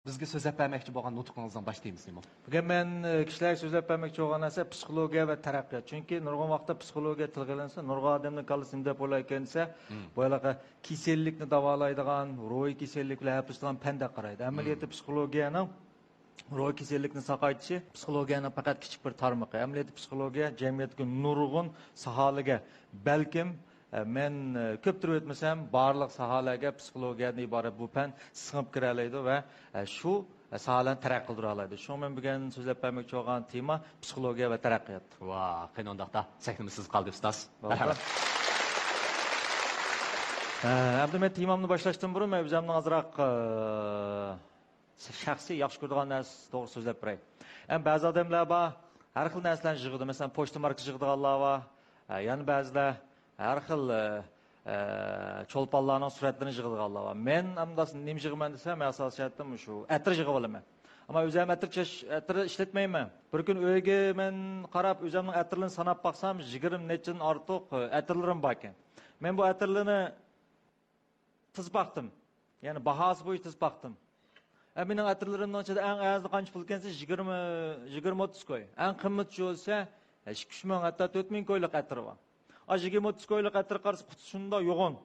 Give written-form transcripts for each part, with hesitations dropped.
Bizga so'zlab bermoqchi bo'lgan nutqingizdan boshlaymiz nima? Bugun men kishilarga so'zlab bermoqchi bo'lgan narsa psixologiya va taraqqiyot. Chunki nurg'un vaqtda psixologiya tilg'ilinsa, nurg'un odamning kallasi deb o'ylayotgan esa, bu yoqqa kasallikni davolaydigan, ruhiy kasalliklar hapisidan panda qaraydi. Amaliyotda psixologiyaning ruhiy kasallikni saqaytishi psixologiyaning faqat kichik bir tarmoqi. Amaliyotda psixologiya jamiyatga nurg'un sohalarga balkim men ko'p turib o'tmasam, barliq sohalarga psixologiyadan iborat bu fan singib kira oladi va shu sohalarni taraqqiy qildira oladi. Shu men bugun so'zlab bermoqchi bo'lgan tema psixologiya va taraqqiyot. Va, qandoqda sahnimizsiz qoldi ustoz. Endi men temamni boshlashdan burun men o'zimning azroq shaxsiy yaxshi ko'radigan narsa to'g'ri so'zlab beray. Ba'zi odamlar bor, har xil narsalarni yig'idi. Masalan, pochta markasi yig'diganlar bor. Yana ba'zilar har xil cho'lponlarning suratlarini yig'diganlar bor. Men amdas nima yig'man desam, men asosiyatda shu atir yig'ib olaman. Ammo o'zim atir ishlatmayman. Bir kun uyga men qarab o'zimning atirlarini sanab baksam, 20 nechadan ortiq atirlarim bor ekan. Men bu atirlarni tiz baktım. Yani bahası bo'yicha tiz baktım. Mening atirlarimning ichida eng aziz qancha pul ekansa 20-30 koy. Eng qimmatli bo'lsa 2 ming hatto 4 ming koylik atir bor. 20-30 koylik atir qarasa quti shunda yo'g'on.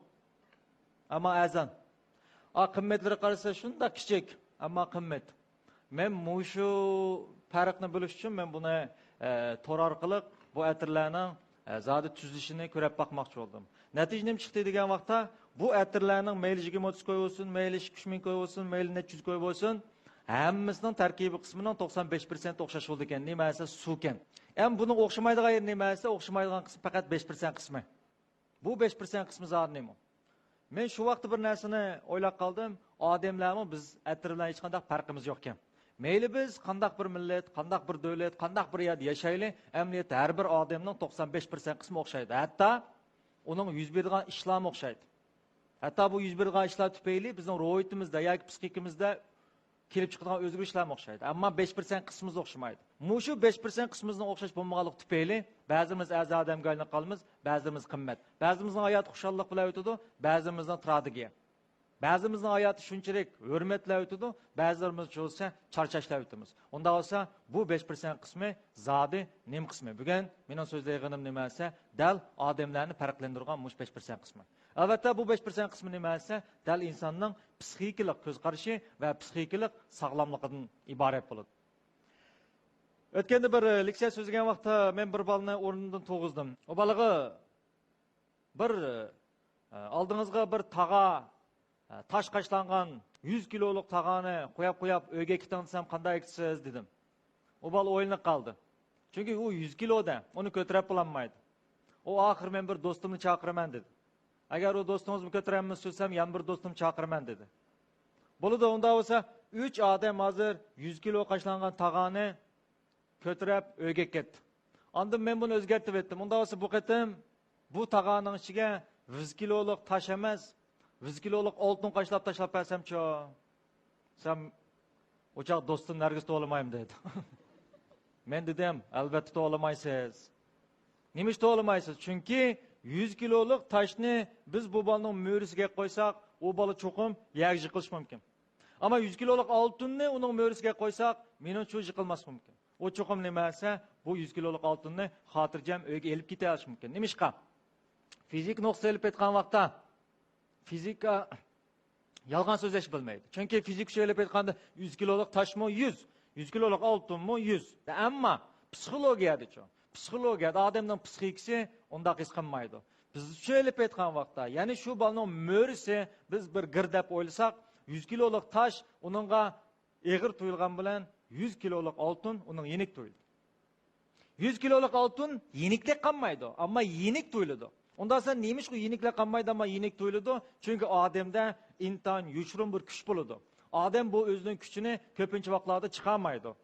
Ammo azan. Qimmatlari qarasa shunda kichik, ammo qimmat. Men shu farqni bilish uchun men buni tor orqali bu atirlarning zodi tuzilishini ko'rib bakmoqchi bo'ldim. Natija nima chiqdi degan vaqtda bu atirlarning mayli 20-30 koy bo'lsin, mayli 2 ming koy bo'lsin, mayli 400 koy bo'lsin, hammasining tarkibiy qismining 95% o'xshash bo'ldi ekan. Nimasi suv ekan. Ham buni o'xshamaydigan yer nimasi? O'xshamaydigan qismi faqat 5% qismi. Bu 5% qismi zodi nima? Men shu vaqtda bir narsani o'ylab qoldim. Odamlarmi biz atirlar hech qanday farqimiz yo'q ekan. Mayli biz qandaq bir millat, qandaq bir davlat, qandaq bir yerda yashaylik, amaliyotda har bir odamning 95% qismi o'xshaydi. Hatto uning yuz bergan ishlar o'xshaydi. Hatto bu yuz bergan ishlar tufayli bizning ruhiyatimizda yoki psixikimizda kelib chiqadigan o'zgarishlar o'xshaydi. Ammo 5% qismimiz o'xshamaydi. Shu 5% qismimizning o'xshash bo'lmaganligi tufayli ba'zimiz az odamga aylanib qolamiz, ba'zimiz qimmat. Ba'zimizning hayoti xushallik bilan o'tadi, ba'zimizning tragediya. Ba'zimizning hayoti shunchalik hurmatlar o'tadi, ba'zilarimiz bo'lsa charchashlar o'tamiz. Unda olsa bu 5% qismi zodi nim qismi. Bugun mening so'zlayganim nimasi? Dal odamlarni farqlantirgan 5% qismi. Albatta bu 5% qismi nimasi? Dal insonning psixikalik ko'z qarashi va psixikalik sog'lomligidan iborat bo'ladi. O'tganda bir leksiya so'zlagan vaqtda men bir bolani o'rnidan to'g'izdim. O bolaga bir oldingizga bir taga taş qaşlangan 100 kiloluk tağanı qo'yab uyga keting desam qanday ketasiz dedim. O bal o'ylanib qoldi. Chunki u 100 kiloda, uni ko'tarib bo'lmaydi. O oxir men bir do'stimni chaqiraman dedi. Agar u do'stingizni ko'taramiz desam, yana bir do'stim chaqiraman dedi. Bo'ladi, unda bo'lsa 3 odam hozir 100 kilo qaşlangan tağanı ko'tarib uyga ketdi. Ondan men buni o'zgartirib etdim. Unda bo'lsa bu qatim bu tağanın ichiga 100 kiloluk taş emas, 100 kiloluk oltin qaşlab tashlab bersam-chi, sen o'choq do'stim nargiz to'lamayman dedi. Men dedim, albatta to'lamaysiz. Nima ish to'lamaysiz? Chunki 100 kiloluk taşni biz bu bolaning mo'risiga qo'ysak, u bola cho'qim yag yiqilish mumkin. Ammo 100 kiloluk oltinni uning mo'risiga qo'ysak, meni uchun yiqilmas mumkin. O cho'qim nimasi? Bu 100 kiloluk oltinni xotirjam uyga elib keta olish mumkin. Nima ishqa? Fizik nuqtai ilib aytgan vaqtda fizika yolg'on so'zlash bilmaydi. Chunki fizik sho'ylab aytganda 100 kiloluk taşmi 100, 100 kiloluk oltinmi 100. Ammo psixologiyada-chi, psixologiyada odamning psixikasi unda his qilmaydi. Biz sho'ylab aytgan vaqtda, ya'ni shu bolaning mo'risi biz bir girdab o'ylasak, 100 kiloluk taş uningga eg'ir tuyulgan bilan 100 kiloluk oltin uning yenik tuyuldi. 100 kiloluk oltin yeniklik qolmaydi, ammo yenik tuyuladi. Ondan sonra neymiş bu yenikle kanmaydı ama yenik tuyuldu. Çünkü Adem'de intan yuçrum bir güç buludu. Adem bu özünün gücünü köpünçü vaklarda çıkamaydı.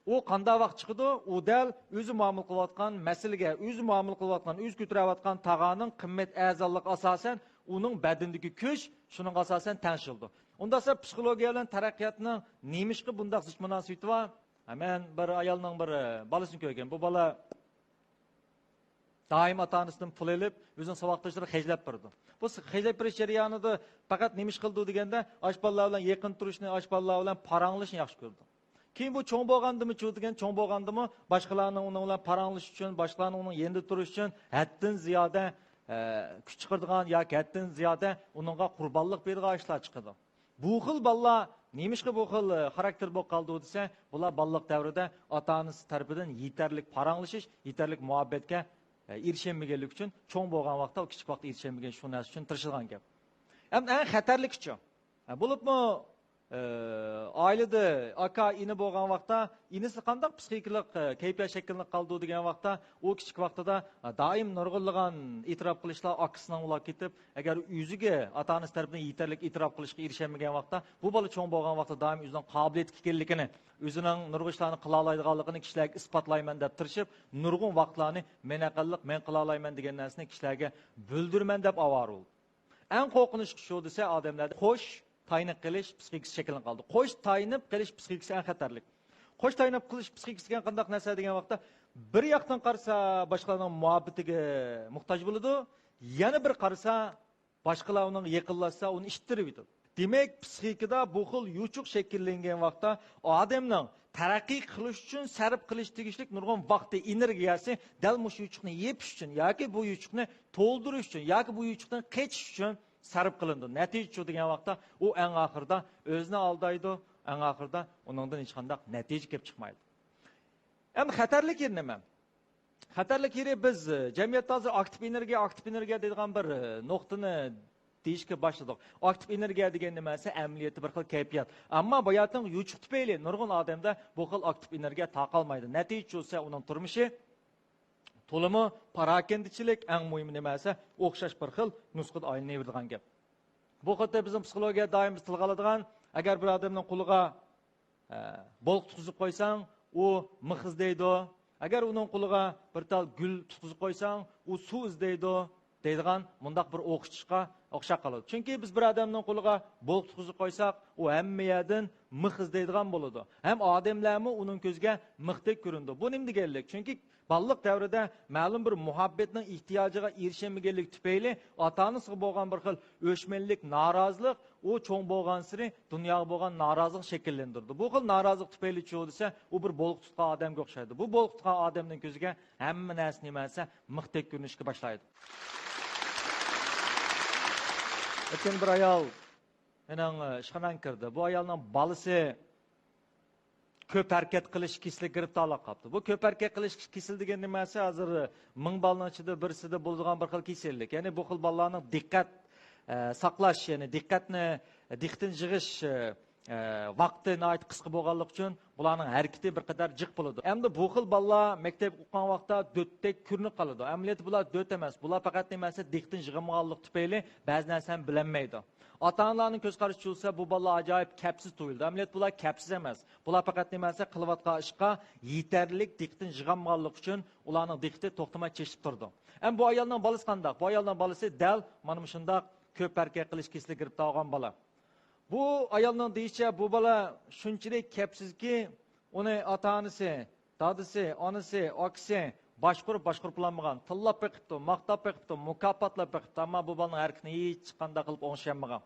O kanda vakt çıkıdı, o del özü muamul kılatkan meselege, özü muamul kılatkan, öz götürevatkan tağanın kımmet azallık asasen, onun bedendeki güç, şunun asasen tenşildi. Ondan sonra psikologiyaların terakkiyatının neymiş ki bunda zıç münasibeti var. Hemen bir ayalının bir balısını köyken, bu bala Daim ata-onasidan pul elib, o'zining saboqdoshlariga xejlab berdi. Bu xejlab berish jarayonida faqat nima ish qildi deganda, yosh bolalar bilan yaqin turishni, yosh bolalar bilan paranglashni yaxshi ko'rdi. Keyin bu cho'ng bo'lgandimi, degan cho'ng bo'lgandimi, boshqalarning uning bilan paranglish uchun, boshqalarning uning yerida turish uchun haddan ziyoda kuch chiqardigan yoki haddan ziyoda uningga qurbonlik bergan ishlar chiqadi. Bu xil bolalar nemishqa bu xil xarakter bo'lib qoldi desa, bular bolalik davrida ota-onasi tarafidan yetarlik paranglashish, yetarlik muhabbatga erishilmaganlik uchun cho'ng bo'lgan vaqtda, kichik vaqtda erishilmagan shu narsa uchun tirishilgan gap. Ham eng xatarlik uchun. Bo'libmi oilada aka ini bo'lgan vaqtda inisi qanday psixikalik kayfiyat shakllanib qoldi degan vaqtda u kichik vaqtida doim nurg'unlagan e'tirof qilishlar akisidan ular ketib, agar o'ziga ota-onasi tarafidan yetarli e'tirof qilishga erishamagan vaqtda bu bola cho'ng bo'lgan vaqtda doim o'zining qobiliyati ekanligini, o'zining nurg'un ishlarni qila oladiganligini kishilarga isbotlayman deb tirishib, nurg'un vaqtlarni men aqlliq, men qila olmayman degan narsani kishilarga bildirman deb avorul. Eng qo'rqinchli shu desa odamlarda xo'sh taynib qilish psixikasi shakllanib qoldi. Qo'sh taynib qilish psixikasi eng xatarli. Qo'sh taynib qilish psixikasi degan qanday narsa degan vaqtda bir yoqdan qarasa boshqalarning muhabbatiga muhtoj bo'ladi, yana bir qarasa boshqalar uning yaqinlashsa uni ishtirib yetadi. Demak, psixikada bu xil yuchuq shakllangan vaqtda odamning taraqqiy qilish uchun sarf qilish tegishlik nurg'un vaqti, energiyasi dal mush yuchuqni yepish uchun yoki bu yuchuqni to'ldirish uchun yoki bu yuchuqdan qochish uchun sarf qilindi. Natija degan vaqtda u eng oxirida o'zini aldaydi, eng oxirida uningdan hech qanday natija kelib chiqmaydi. Endi xatarlik yeri nima? Xatarlik yeri biz jamiyatda hozir aktiv energiya deydigan bir nuqtani deyishga boshladik. Aktiv energiya degan nimasi amaliyotda bir xil kayfiyat. Ammo boyating yuchuq tufayli nurg'un odamda bu xil aktiv energiya taqalmaydi. Natija esa uning turmushi to'limi parakendichilik eng muhim nimasi o'xshash bir xil nusxada aylanadigan gap. Bu xato bizim psixologiya doim biz tilga oladigan, agar bir odamning qo'liga bolq tutqizib qo'ysang, u mix izlaydi. Agar uning qo'liga bir tal gul tutqizib qo'ysang, u suv izlaydi deydigan mundaq bir o'qishga o'xshab qoladi. Chunki biz bir odamning qo'liga bolq tutqizib qo'ysak, u hamma yerdan mix izlaydigan bo'ladi. Ham odamlarmi uning ko'ziga mixdek ko'rindi. Bu nima deganlik? Chunki balliq davrida ma'lum bir muhabbatning ehtiyojiga erishilmaganlik tufayli ota-onasiga bo'lgan bir xil o'chmanlik, norozilik u cho'ng bo'lgan siri dunyoga bo'lgan norozilik shakllantirdi. Bu xil norozilik tufayli cho'g desa, u bir bolq tutgan odamga o'xshaydi. Bu bolq tutgan odamning ko'ziga hamma narsa nimasi mixdek ko'rinishga boshlaydi. O'tgan bir ayol mening ishxonamga kirdi. Bu ayolning bolasi ko'p harakat qilish kasalligiga giribtorlik qilibdi. Bu ko'p harakat qilish kasallik degan nimasi hozir 1000 bolaning ichida birisida bo'lgan bir xil kasallik. Ya'ni bu xil bolalarning diqqat saqlash, ya'ni diqqatni diqqatni yig'ish vaqti nihoyat qisqa bo'lganligi uchun bularning harakati bir qadar jiq bo'ladi. Endi bu xil bolalar maktab o'qigan vaqtda do'tdek ko'rinib qoladi. Amaliyotda bular do't emas. Bular faqat nimasi diqqatni yig'maganlik tufayli ba'zi narsani bilolmaydi. Ota-onalarning ko'z qarashi bo'lsa, bu bolalar ajoyib kapsiz tuyuldi. Amaliyot bular kapsiz emas. Bular faqat nimasi qilayotgan ishga yetarlik diqqatni yig'maganlik uchun ularning diqqati to'xtamay cheshib turdi. Ham bu ayolning bolasi qanday? Bu ayolning bolasi dal mana shunday ko'p harakat qilish kasalligiga girib qolgan bola. Bu ayolning deyishicha bu bola shunchalik kapsizki, uni ota-onasi, dadasi, onasi, akasi boshqurib bo'lmagan, tillab beqibdi, maqtab beqibdi, mukofotlab beqibdi, ammo bu bolaning harakatini hech qanday qilib o'ngshamagan.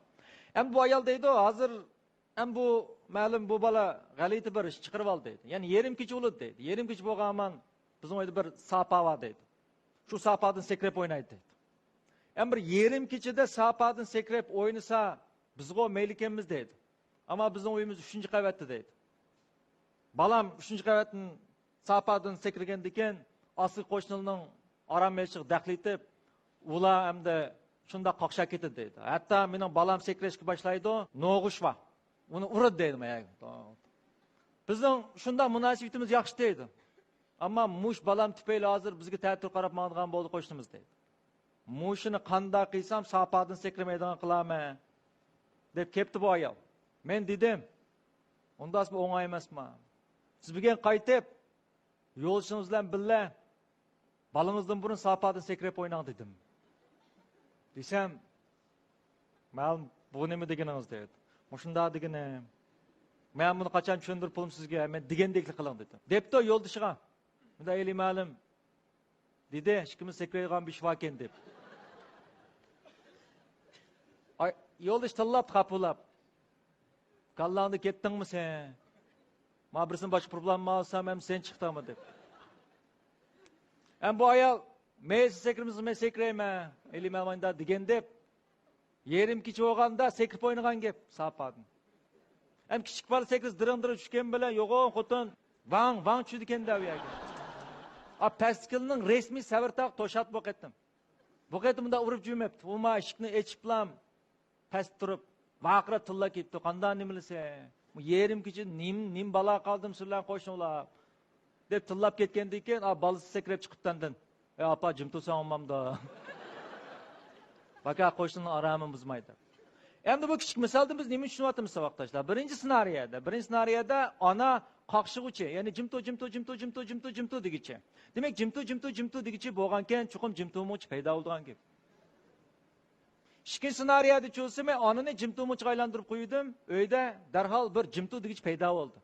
Ham bu ayol deydi, hozir ham bu ma'lum bu bola g'alati bir ish chiqarib oldi deydi. Ya'ni yarim kecha o'ldi deydi. Yarim kecha bo'lganman, bizning uyda bir sapa bor deydi. Shu sapadan sakrab o'ynaydi deydi. Ham bir yarim kechada sapadan sakrab o'ynasa bizga mayli ekanmiz deydi. Ammo bizning uyimiz 3-qavatda deydi. Balam 3-qavatdan sapadan sakragan ekan, asıl qo'shnining aramlashib daxlitib, ular hamda shunda qoqsha ketdi deydi. Hatto mening balam sakrashga boshlaydi, no'g'ushva. Uni uradi deydi men. Bizning shunda munosabatimiz yaxshi deydi. Ammo mush balam tufayli hozir bizga ta'tir qarab ma'ngan bo'ldi qo'shnimiz deydi. Mushini qanday qilsam sapadan sakramaydigan qilaman deb kepti bu ayol. Men dedim, undas bu o'ng'ay emasmi? Siz bugun qaytib yo'lishingiz bilan birga balingizdan burun sapadan sakrab o'ynang dedim. Desam, "Ma'lum bu nima deganingiz?" dedi. "Mushunda degani. Men buni qachon tushundirib pulum sizga, men degandeklik qiling" dedi. Debdi yo'ldishiga. Bunda eli ma'lum dedi, hechkimni sekraydigan bir shifa ekan deb. Yo'ldosh tillab qapulab. Kallangni ketdingmi sen? Ma birisini boshqa problem olsam ham sen chiqdingmi deb. Hem bu ayol men sekrimizni men sekrayman, elimelmanda degan deb yerim kichik bo'lganda sekrib o'ynagan gap sapadin. Hem kichik bola sekriz dirindira tushgan bilan yo'g'on xotin vang tushdi ekan da u yerga. Pastkilning resmiy savartaq to'shatib o'qitdim. Bu qatimda urib jumibdi. U ma eshikni echiblam past turib vaqira tilla ketdi. Qanday nimilse? Bu yerim kichik nim bala qoldim sizlar qo'shnilar. Deb tillab ketgandan keyin balasi sakrab chiqibdandan. Apa jim tursan olmamda. Baka qo'shnining aramini buzmaydi. Endi bu kichik misolda biz nima tushunyapmiz vaqtdoshlar? Birinchi ssenariyada ona qaqshig'uchi, ya'ni jimto degichi. Demak, jimto degichi bo'lganken chuqum jimtomoch paydo bo'lgan gap. Ikkinchi ssenariyada cho'lsa men onani jimtomochga aylantirib qo'ydim, uyda darhol bir jimto degich paydo bo'ldi.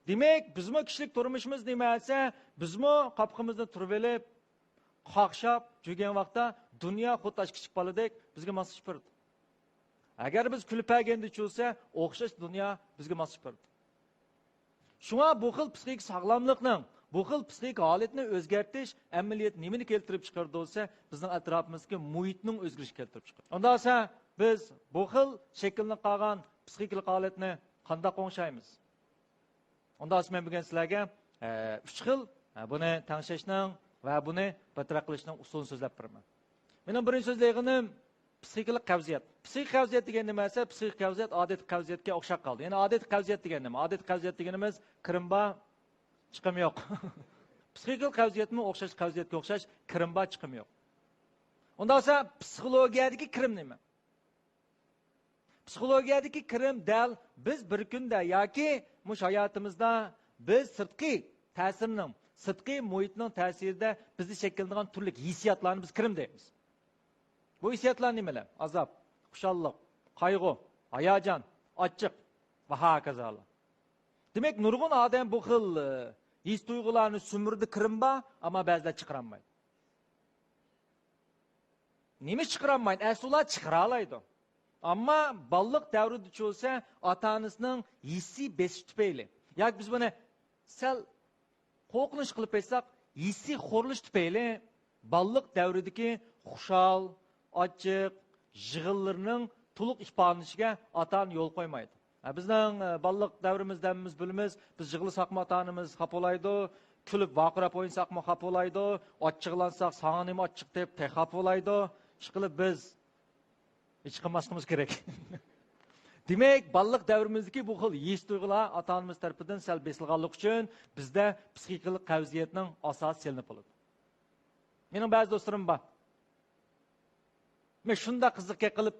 Demak, bizmo kishilik turmushimiz nimasi? Bizmo qapqimizni turib olib, qaqshab жүрген vaqtda dunyo xuddi kichik boladek bizga moslashib turdi. Agar biz kulib paganda cho'lsa, o'xshash dunyo bizga moslashib turdi. Shunga bu xil psixik sog'lomlikning, bu xil psixik holatni o'zgartirish amaliyot nimani keltirib chiqardi bo'lsa, bizning atrofimizga muhitning o'zgarishi keltirib chiqardi. Unda esa biz bu xil shakllanib qolgan psixik holatni qanday qo'ngshaymiz? Unda men bugun sizlarga 3 xil buni tanishishning va buni bataraq qilishning usulini so'zlab beraman. Mening birinchi so'zlayganim psixik qavziyat. Psixik qavziyat degan nima esa, psixik qavziyat odat qavziyatga o'xshab qoldi. Ya'ni odat qavziyat degan nima? Odat qavziyat deganimiz kirimba, chiqim yo'q. Psixik qavziyatmi o'xshash qavziyatga o'xshash kirimba, chiqim yo'q. Unda esa psixologiyadagi kirim nima? Psixologiyadagi kirim dal biz bir kunda yoki mush hayotimizda biz sirtqi ta'sirning, sirtqi muhitning ta'sirida bizni shakllangan turli hissiyotlarni biz kirim deymiz. Bu hissiyotlar nimalar? Azob, xushallik, qayg'u, hayajon, ochiq va hokazolar. Demak, nurg'un odam bu xil his tuyg'ularni sumirdi kirimba, ammo ba'zilar chiqaranmaydi. Nima chiqaranmaydi? Asla chiqara oladi. Ammo balliq davrida cho'lsa, ota-onasining hissiy besish tufayli. Yoki biz buni sal qo'rqinish qilib aytsak, hissiy xo'rlish tufayli balliq davridagi xushal, ochiq, yig'illarning to'liq ifodalashiga ota-ona yo'l qo'ymaydi. Bizning balliq davrimizda biz bilamiz, biz yig'ilsaqmi ota-onamiz xafa bo'laydi, kulib vaqirab o'yinsaqmi xafa bo'laydi, ochiqlansak sanga nima ochiq deb xafa bo'laydi. Ish qilib biz hech qilmasligimiz kerak. Demak, balliq davrimizdagi bu xil his tuyg'ular ota-onamiz tarafidan sal besilganlik uchun bizda psixik qavziyatning asosi silinib qoladi. Mening ba'zi do'stlarim bor. Men shunda qiziqqa qilib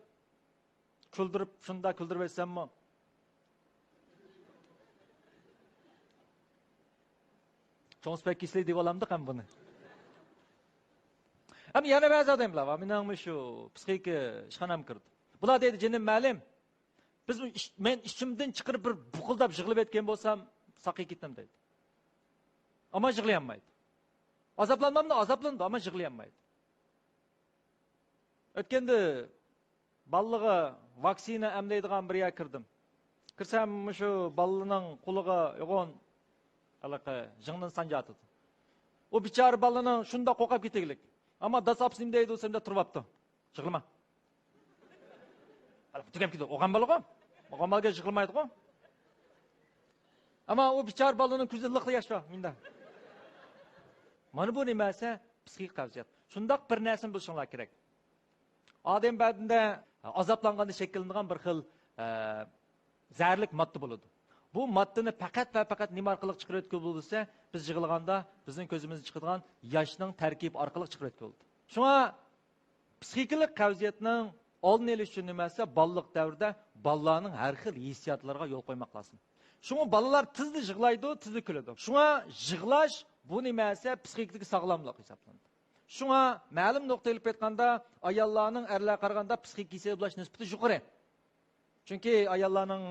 kuldirib, shunda kuldirib aytsammi? Cho'nspek kislik deb olamdi ham buni. Ama yana ba'zi odamlar var. Mening shu psixik ishxonam kirdi. Bular deydi, jinim ma'lum. Men ishimdan chiqarib bir buqildab yig'ilib etgan bo'lsam, saqay ketdim deydi. Ammo yig'layolmaydi. Azoblanmamda azoblandi, ammo yig'layolmaydi. O'tganda ballig'i vaksina emlaydigan bir yerga kirdim. Kirsam shu ballining quliga yo'g'on alaqa jingdan sanjatdi. O bichora ballining shunda qo'qab ketaylik. Ama dasapsın deydi o sende turvaptı. Çıkılma. Tükem gidiyor. Oğan balığı o. Oğan balığı çıkılmaydı o. Ama o biçar balığının güzellikle yaşa. Minda. Mana bu nimasi psixik qavziyat. Shundoq bir narsani bilishinglar kerak. Odam badanda azoblanganda shakllangan bir xil zararlik modda bo'ladi. Bu moddani faqat va faqat nima orqali chiqarayotgan bo'lsa, biz yig'ilganda bizning ko'zimizdan chiqadigan yoshning tarkibi orqali chiqarayotgan bo'ldi. Shunga psixik qavziyatning oldini olish uchun nimasi balliq davrida bolalarning har xil hissiyotlarga yo'l qo'ymoq lazım. Shunga bolalar tezda yig'laydi, tezda kuladi. Shunga yig'lash bu nimasi psixik sog'lomlik hisoblanadi. Shunga ma'lum nuqta olib aytganda ayollarning erlarga qaraganda psixik hisoblash nisbati yuqori. Chunki ayollarning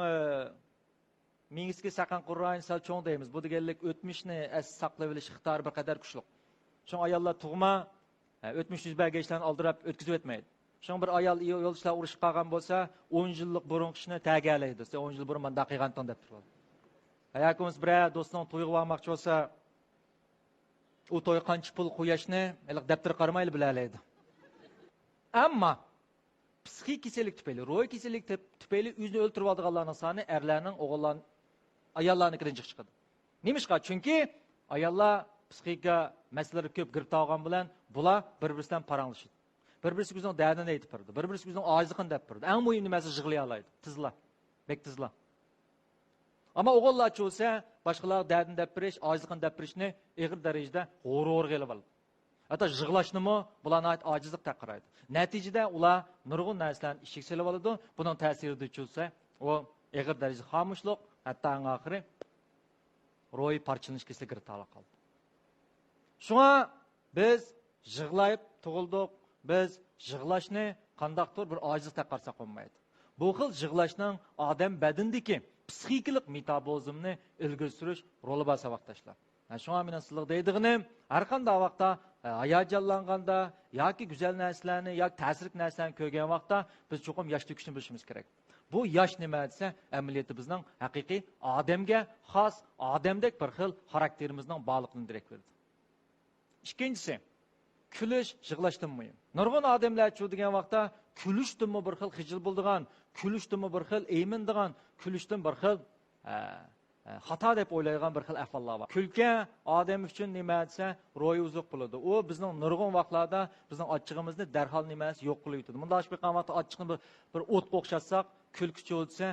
mingizga saqan qur'on sal cho'ng deymiz. Bu deganlik o'tmishni as saqlab olish ixtiyori bir qadar kuchli. Şu ayollar tug'ma o'tmish yuz bergan ishlarni oldirab o'tkazib o'tmaydi. Şu bir ayol yo'l ishlar urushib qolgan bo'lsa, 10 yillik burun ishni ta'galaydi. Sen 10 yil burun men daqiqanton deb turadi. Ayakimiz bir do'stning to'yiga bormoqchi bo'lsa, u to'y qancha pul qo'yishni iliq daftar qaramayli bilalaydi. Ammo psixik kasallik tufayli, ruhiy kasallik tufayli o'zini o'ltirib olganlarning soni erlarning, o'g'illarning, ayollarnikidan chiqadi. Nimishqa? Chunki ayollar psixika masalalari ko'p giribtor olgan bilan bular bir-biridan paranglashadi. Bir-birisiga o'zining dardini aytib turadi. Bir-birisiga o'zining ojizligini deb turadi. Eng muhim nimasi yig'lay oladi. Tizlar. Bek tizlar. Ama o'g'illar bo'lsa, boshqalar dardini deb berish, ojizligini deb berishni og'ir darajada g'o'r qilib oladi. Hatta yig'lashnimi bularni ojizlik taqiraydi. Natijada ular nurg'un narsalarni ishga solib oladi. Buning ta'sirida bo'lsa, u og'ir darajada xomushlik, hatto oxiri ro'y parchalanish kasalligiga kirib qoldi. Shunga biz yig'layib tug'ildik. Biz yig'lashni qandaqdir bir ojizlik taqarsa qo'ymaydi. Bu xil yig'lashning odam badindagi psixikalik metabolizmni ilgari surish roli bor vaqtdaşlar. Shunga men sizlarga deydiganim, har qanday vaqtda hayajonlanganda yoki go'zal narsalarni yoki ta'sirli narsalarni ko'rgan vaqtda biz cho'qim yosh to'kishni bilishimiz kerak. Bu yosh nima desa, amaliyotda bizning haqiqiy odamga xos, odamdek bir xil xarakterimizning borligini darak beradi. Ikkinchisi, kulish yig'lashdan muhim. Nurg'un odamlar chu degan vaqtda kulishdimi bir xil xijil bo'ldigan, kulishdimi bir xil eymindigan, kulishdan bir xil xato deb o'ylaydigan bir xil ahvollar bor. Kulka odam uchun nima desa, ro'yi uzuq bo'ladi. U bizning nurg'un vaqtlarda bizning ochchig'imizni darhol nimasi yo'q qilib yutadi. Bunda oshib qolgan vaqtda ochchiqni bir o't o'xshatsak, kulkichi o'tsa,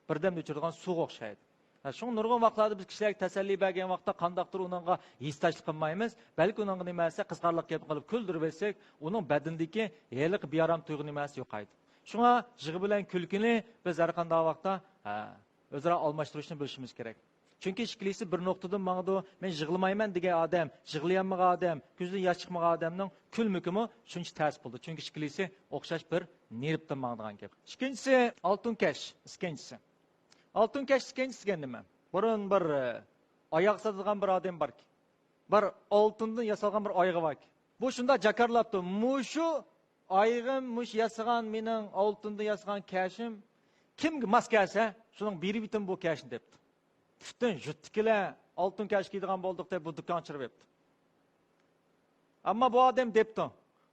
birdan o'chiradigan suv o'xshaydi. Şu nurg'un vaqtlarda biz kishilarga tasalli bergan vaqtda qandaqdir uningga his-tashlik qilmaymiz, balki uningga nimasi qizqarlik qilib kuldirib bersak, uning badindagi heliq bearam tuyg'u nimasi yo'qaydi. Shunga yig'i bilan kulkini biz har qanday vaqtda o'zaro almashtirishni bilishimiz kerak. Chunki ishkilisi bir nuqtadan mangdu, men yig'lamayman degan odam, yig'layolmagan odam, ko'zidan yosh chiqmagan odamning kulmukimi shuncha ta'sir bo'ldi. Chunki ishkilisi o'xshash bir nervdan mangdigan gap. Ikkinchisi oltin kash, ikkinchisi. Altın kash ikkinchisiga nima? Burun bir oyoq sotadigan bir odam borki. Bir oltindan yasalgan bir oyog'i borki. Bu shunda jakarlabdi. Mushu oyog'im, mush yasagan mening oltindan yasagan kashim kimga mos kelsa, shuning berib bitim bu kashni debdi. Tutun jutdikilar oltin kash kiydigan bo'ldik deb bu do'kon chirib yebdi. Ammo bu odam debdi.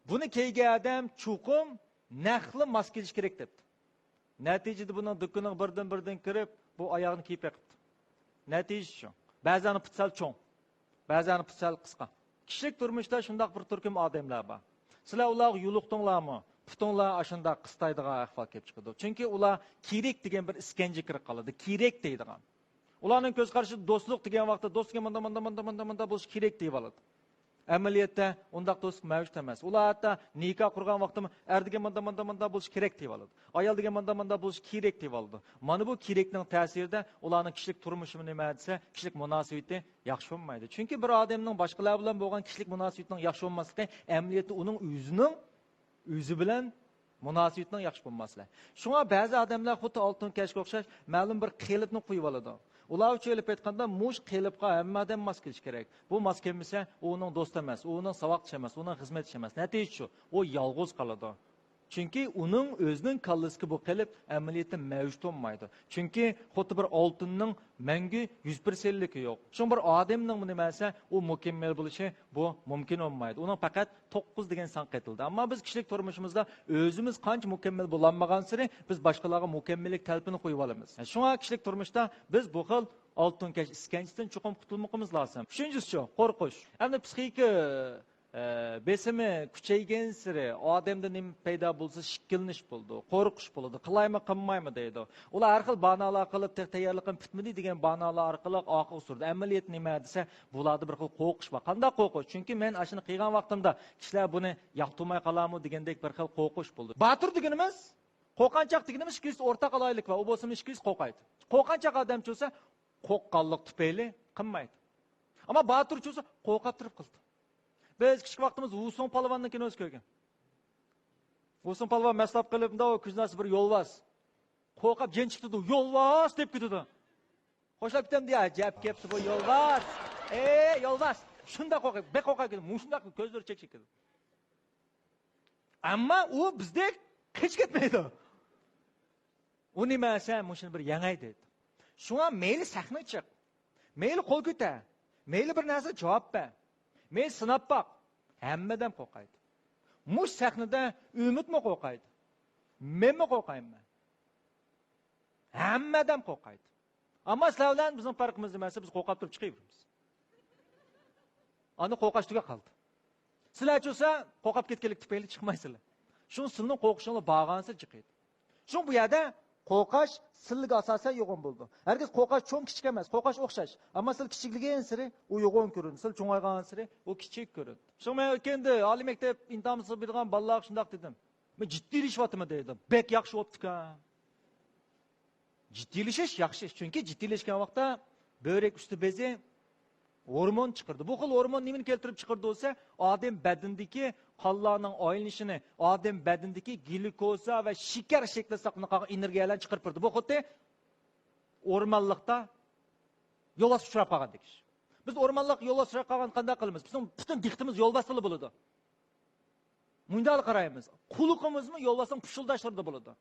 Buni kiygan odam chuqum naqli mos kelish kerak debdi. Neticede bunun dükkanın birden kirip bu ayağını kiyip yakıptı. Netice şu. Bazılarını pıtsal çoğun. Bazılarını pıtsal kıska. Kişilik durmuşta şundak bir türküm adamlar var. Sizler ular yuluqtunlar mı? Putunlar aşında kıstaydığa ahval kep çıkıdı. Çünkü ular kirek degen bir iskence kırık kalıdı. Kirek deydiğen. Ularının göz karşı dostluk degen vakti dostluğa manda bu kirek deyip aladı. Amaliyotda undaq do'stlik mavjud emas. Ular hatto nikah qurgan vaqtda erdiga manda bo'lish kerak deb oladi. Ayolga manda bo'lish kerak deb oladi. Mana bu kerakning ta'sirida ularning kishilik turmushi nima desa, kishilik munosabati yaxshi bo'lmaydi. Chunki bir odamning boshqalar bilan bo'lgan kishilik munosabatining yaxshi bo'lmasligi amaliyotda uning o'zi bilan munosabatining yaxshi bo'lmasligi. Shunga ba'zi odamlar xuddi oltin kashga o'xshash ma'lum bir qilibni qo'yib oladi. Ular uchun elib aytganda mush qilibqa hammadan mos kelish kerak. Bu mos kelmasa, u uning do'sti emas, u uning savoqchi emas, uning xizmatchi emas. Natija shu, u yolg'iz qoladi. Chunki uning o'zining kallasiga bu qilib amaliyotda mavjud bo'lmaydi. Chunki xuddi bir oltinning mangu 100%ligi yo'q. Shu bir odamning nimasi u mukammal bo'lishi bu mumkin bo'lmaydi. Uning faqat 9 degan son qaytildi. Ammo biz kishilik turmushimizda o'zimiz qancha mukammal bo'lmagan sari biz boshqalarga mukammallik talabini qo'yib olamiz. Shunga kishilik turmushda biz bu xil oltin kash iskanchidan chuqum qutulmoqimiz lozim. Uchinchisi qo'rqish. Endi psixika besimi kuchaygan siri odamda nima paydo bo'lsa shikilnish bo'ldi, qo'rqish bo'ldi, qilaymi qilmaymi deydi. Ular har xil banolar qilib tayyorligim bitmadi degan banolar orqali oqib surdi. Amaliyot nima desa, bularda bir xil qo'rqish bor. Qanday qo'rqish? Chunki men ashuni qilgan vaqtimda kishilar buni yoqtirmay qolarmi degandek bir xil qo'rqish bo'ldi. Batur deganimiz, qo'rqanchoq deganimiz ikkinchisi o'rtaq alaylik va u bo'lsa ikkinchisi qo'rqaydi. Qo'rqanchoq odam bo'lsa, qo'rqqanlik tufayli qilmaydi. Ammo batur bo'lsa qo'rqib turib qildi. Biz kichik vaqtimiz Vuson palvonnikini o'z ko'rgan. Vuson palvon maslab qilibda o kuznasi bir yo'lvas. Qo'rqib jen chiqdi, yo'lvas deb ketdi. Xo'shlab ketam deya, ajab kelibdi bu yo'lvas. Yo'lvas, Shunda qo'rqib, bek qo'rqib, mushunda ko'zlari chekchek edi. Ammo u bizdek hech ketmaydi. U nima esa, mushuni bir yangay dedi. Shunga meyli sahna chiq. Meyli qo'l ko'tar. Meyli bir narsa javob ber. Meyli sinab baq. Hammadan qo'rqaydi. Mush sahnada umidmi qo'rqaydi? Menmi qo'rqayman? Hammadan qo'rqaydi. Ammo sizlar bilan bizning farqimiz nimasi? Biz qo'rqib turib chiqayveramiz. Ani qo'rqash tuga qoldi. Sizlar bo'lsa qo'rqib ketganlik tufayli chiqmaysizlar. Shu sizning qo'rqishinglar bag'ansa chiqadi. Shu bu yerda qo'rqash silliga asosan yo'g'on bo'ldi. Herkes qo'rqash cho'ng kichik emas, qo'rqash o'xshash. Ammo sil kichikligining siri u yo'g'on ko'rinadi, sil cho'ngaygan siri u kichik ko'rinadi. Shu men o'tganda oliy maktab intamsiz bilgan bolalar shunday dedim. Men jiddiylashyapman dedim. Bek yaxshi bo'pti-ku. Jiddiylashish yaxshi, chunki jiddiylashgan vaqtda börek usti bezi hormon chiqardi. Bu xil hormon nimani keltirib chiqardi bo'lsa, odam badandagi qonlarning aylanishini, odam badandagi glyukoza va shakar shaklida saqlangan energiyalarni chiqarib turdi. Bu xuddi o'rmonlikda yo'l uchrab qolgandek. Biz o'rmonlik yo'l uchrab qolgan qanday qilamiz? Bizning butun diqqatimiz yo'l bosili bo'ladi. Mundal qaraymiz. Quluqimizmi yo'l bosdan pushildashtirdi bo'ladi.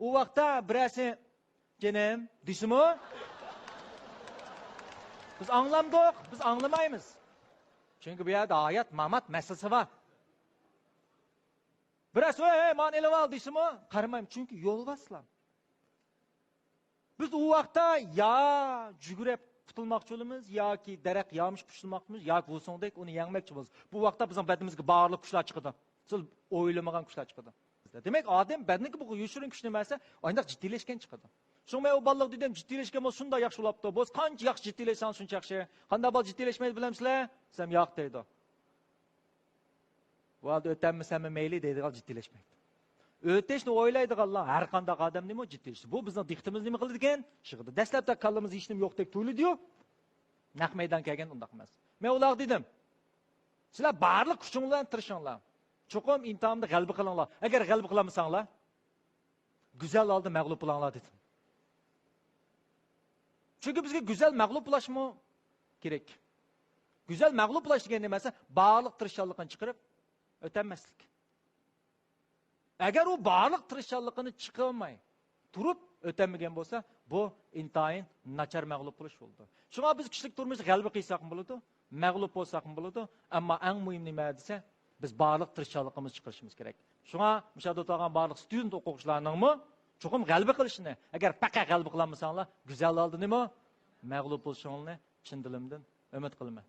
U vaqtda birasi Jenem, deysimi? Biz anglamdik, biz anglamaymiz. Çünkü bu yerda hayat, mamat meselesi var. Biraz man elib al deysimi? Qaramayım, çünkü yol baslam. Biz u vaqtda ya jugurib tutulmoqchi bo'lamiz, yoki daraxt yamish pushilmoqchimiz, yoki bu so'ngdek uni yangmoqchi bo'lamiz. Bu vaqtda bizning badimizga barliq kuchlar chiqadi. Siz o'ylamagan kuchlar chiqadi. Demek odam badaniga bu yoshirin kuch nimasi, oyndaq jiddiylashgan chiqadi. Shunga men u bolalar dedim, jiddiylashgan bo'lsa shunday yaxshi bo'libdi. Bo'z qancha yaxshi jiddiylashsan shuncha yaxshi. Qanday bola jiddiylashmaydi bilamsizlar? Sen yo'q deydi. Valda o'tamisanmi mayli deydigan jiddiylashmaydi. O'tishni o'ylaydiganlar har qanday odam nima jiddiylashish. Bu bizning diqqatimizni nima qildi ekan? Chiqdi. Dastlabda qallamiz hech nima yo'qdek tuyuldi-yu. Naq maydon kelgan undaq emas. Men ular dedim. Sizlar barliq kuchinglar bilan tirishinglar. Cho'qim imtihonda g'alaba qilinglar. Agar g'alaba qilmasanglar, go'zal oldi mag'lub bo'linglar dedim. Çünkü bizga güzel mag'lub bo'lishmi kerak. Güzel mag'lub bo'lish degan nimasi barliq tirishchanlikni chiqarib o'tolmaslik. Agar u barliq tirishchanlikni chiqarmay turib o'tamagan bo'lsa, bu intayin nachar mag'lub bo'lish bo'ldi. Shunga biz kishilik turmushda g'alaba qilsak ham bo'ladi, mag'lub bo'lsak ham bo'ladi, ammo eng muhim nima desa, biz barliq tirishchanligimizni chiqarishimiz kerak. Shunga mushada o'tgan barliq student o'quvchilarningmi cho'qim g'alaba qilishni, agar faqat g'alaba qilmasanglar, go'zal oldi nima? Mag'lub bo'lishingni chin dilimdan umid qilaman.